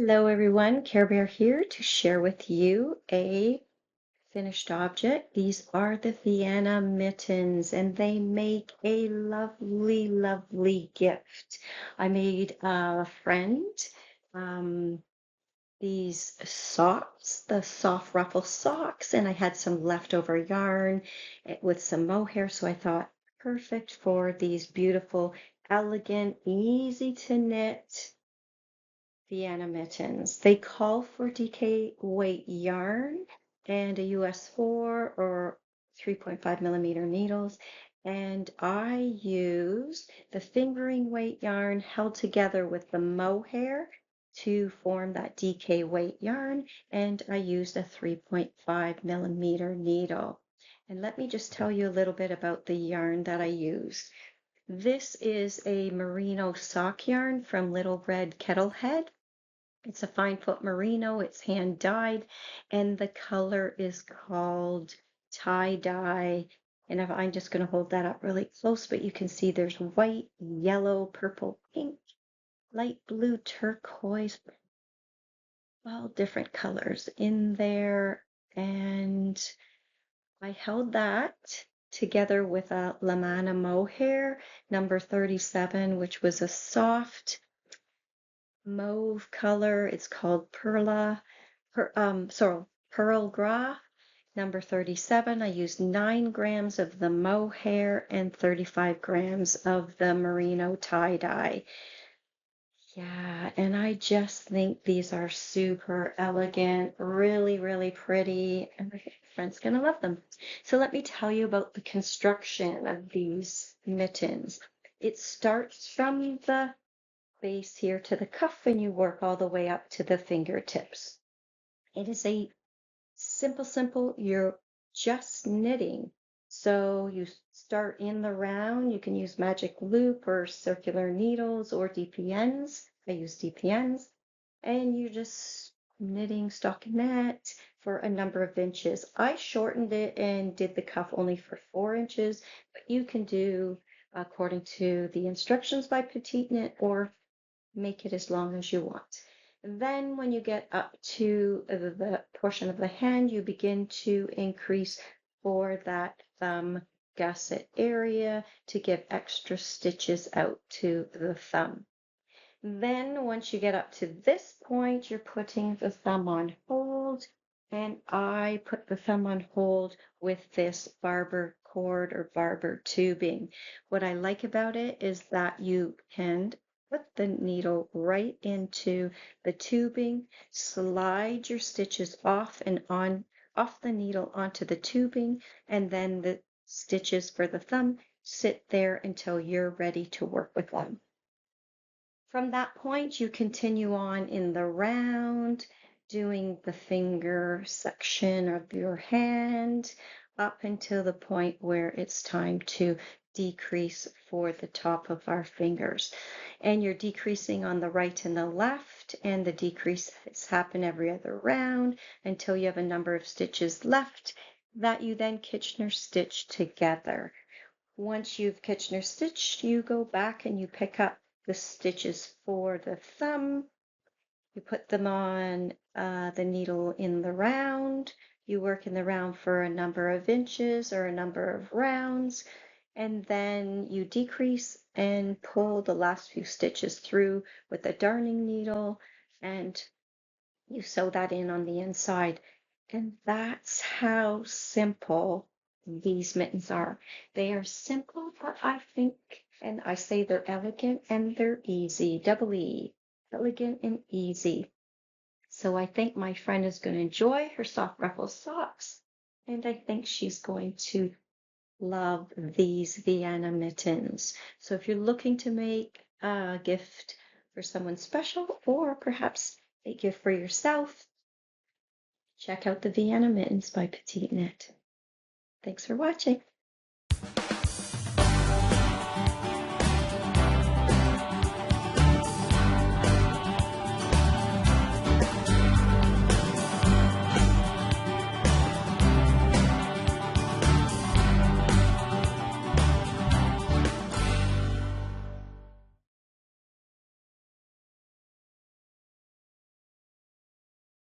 Hello everyone, Care Bear here to share with you a finished object. These are the Vienna Mittens and they make a lovely, lovely gift. I made a friend these socks, the soft ruffle socks, and I had some leftover yarn with some mohair, so I thought perfect for these beautiful, elegant, easy to knit Vienna mittens. They call for DK weight yarn and a US 4 or 3.5 millimeter needles. And I use the fingering weight yarn held together with the mohair to form that DK weight yarn. And I used a 3.5 millimeter needle. And let me just tell you a little bit about the yarn that I used. This is a merino sock yarn from Little Red Kettlehead. It's a fine foot merino, it's hand dyed, and the color is called tie dye. And if I'm just going to hold that up really close, but you can see there's white, yellow, purple, pink, light blue, turquoise, all different colors in there. And I held that together with a Lamana mohair, number 37, which was a soft mauve color. It's called Pearl Gras, number 37. I used 9 grams of the mohair and 35 grams of the merino tie-dye. Yeah, and I just think these are super elegant, really, really pretty, and my friend's gonna love them. So let me tell you about the construction of these mittens. It starts from the base here to the cuff and you work all the way up to the fingertips. It is a simple, you're just knitting. So you start in the round, you can use magic loop or circular needles or DPNs. I use DPNs. And you're just knitting stockinette for a number of inches. I shortened it and did the cuff only for 4 inches, but you can do according to the instructions by Petite Knit or make it as long as you want. Then when you get up to the portion of the hand, you begin to increase for that thumb gusset area to give extra stitches out to the thumb. Then once you get up to this point, you're putting the thumb on hold, and I put the thumb on hold with this barber cord or barber tubing. What I like about it is that you can put the needle right into the tubing, slide your stitches off and on off the needle onto the tubing, and then the stitches for the thumb sit there until you're ready to work with them. From that point, you continue on in the round, doing the finger section of your hand up until the point where it's time to decrease for the top of our fingers. And you're decreasing on the right and the left, and the decreases happen every other round until you have a number of stitches left that you then Kitchener stitch together. Once you've Kitchener stitched, you go back and you pick up the stitches for the thumb. You put them on the needle in the round. You work in the round for a number of inches or a number of rounds, and then you decrease and pull the last few stitches through with a darning needle, and you sew that in on the inside. And that's how simple these mittens are. They are simple, but I think, and I say they're elegant and they're easy, double E, elegant and easy. So I think my friend is going to enjoy her soft ruffle socks, and I think she's going to love these Vienna mittens. So if you're looking to make a gift for someone special or perhaps a gift for yourself, check out the Vienna Mittens by Petite Knit. Thanks for watching.